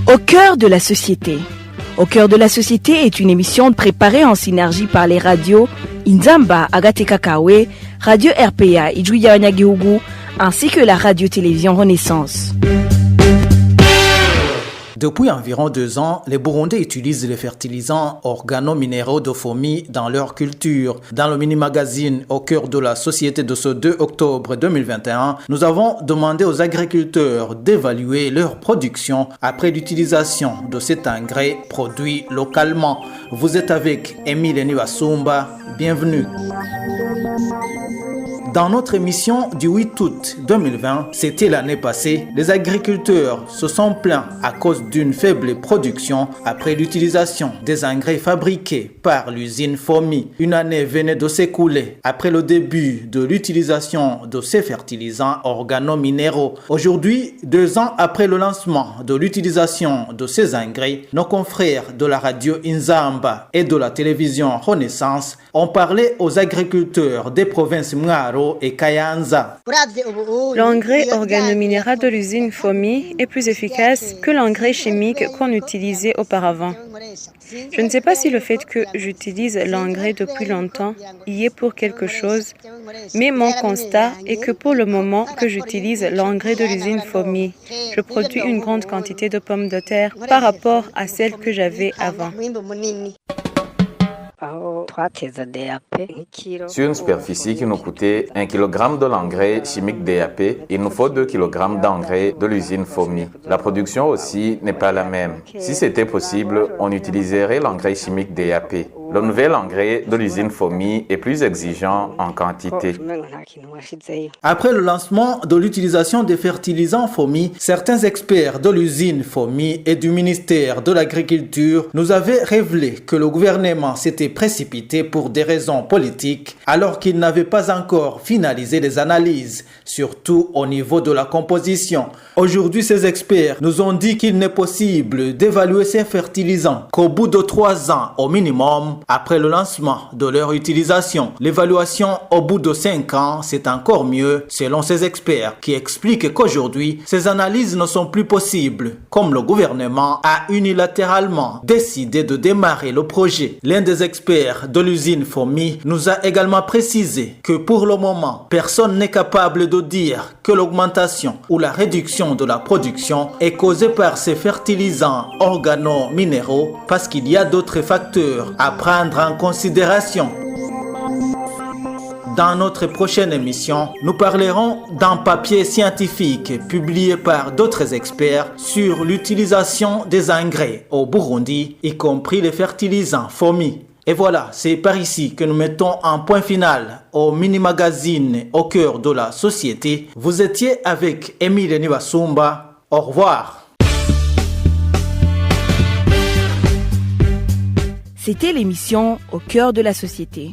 Au cœur de la société. Au cœur de la société est une émission préparée en synergie par les radios Inzamba, Agatekakawe, Radio RPA, Ijouya-Wanyagihugu, ainsi que la radio-télévision Renaissance. Depuis environ 2 ans, les Burundais utilisent les fertilisants organominéraux de FOMI dans leur culture. Dans le mini-magazine Au cœur de la société de ce 2 octobre 2021, nous avons demandé aux agriculteurs d'évaluer leur production après l'utilisation de cet engrais produit localement. Vous êtes avec Émile Niwasumba, bienvenue. Dans notre émission du 8 août 2020, c'était l'année passée, les agriculteurs se sont plaints à cause d'une faible production après l'utilisation des engrais fabriqués par l'usine FOMI. Une année venait de s'écouler après le début de l'utilisation de ces fertilisants organominéraux. Aujourd'hui, 2 ans après le lancement de l'utilisation de ces engrais, nos confrères de la radio Inzamba et de la télévision Renaissance ont parlé aux agriculteurs des provinces Mwaro et Kayanza. L'engrais organominéral de l'usine FOMI est plus efficace que l'engrais chimique qu'on utilisait auparavant. Je ne sais pas si le fait que j'utilise l'engrais depuis longtemps y est pour quelque chose, mais mon constat est que pour le moment que j'utilise l'engrais de l'usine FOMI, je produis une grande quantité de pommes de terre par rapport à celle que j'avais avant. Sur une superficie qui nous coûtait 1 kg de l'engrais chimique DAP, il nous faut 2 kg d'engrais de l'usine FOMI. La production aussi n'est pas la même. Si c'était possible, on utiliserait l'engrais chimique DAP. Le nouvel engrais de l'usine FOMI est plus exigeant en quantité. Après le lancement de l'utilisation des fertilisants FOMI, certains experts de l'usine FOMI et du ministère de l'Agriculture nous avaient révélé que le gouvernement s'était précipité pour des raisons politiques alors qu'il n'avait pas encore finalisé les analyses, surtout au niveau de la composition. Aujourd'hui, ces experts nous ont dit qu'il n'est possible d'évaluer ces fertilisants qu'au bout de 3 ans au minimum après le lancement de leur utilisation. L'évaluation au bout de 5 ans, c'est encore mieux selon ces experts qui expliquent qu'aujourd'hui, ces analyses ne sont plus possibles comme le gouvernement a unilatéralement décidé de démarrer le projet. L'un des experts de l'usine FOMI nous a également précisé que pour le moment, personne n'est capable de dire que l'augmentation ou la réduction de la production est causée par ces fertilisants organominéraux parce qu'il y a d'autres facteurs à prendre en considération. Dans notre prochaine émission, nous parlerons d'un papier scientifique publié par d'autres experts sur l'utilisation des engrais au Burundi, y compris les fertilisants FOMI. Et voilà, c'est par ici que nous mettons un point final au mini-magazine Au cœur de la société. Vous étiez avec Émile Niwasumba. Au revoir. C'était l'émission Au cœur de la société.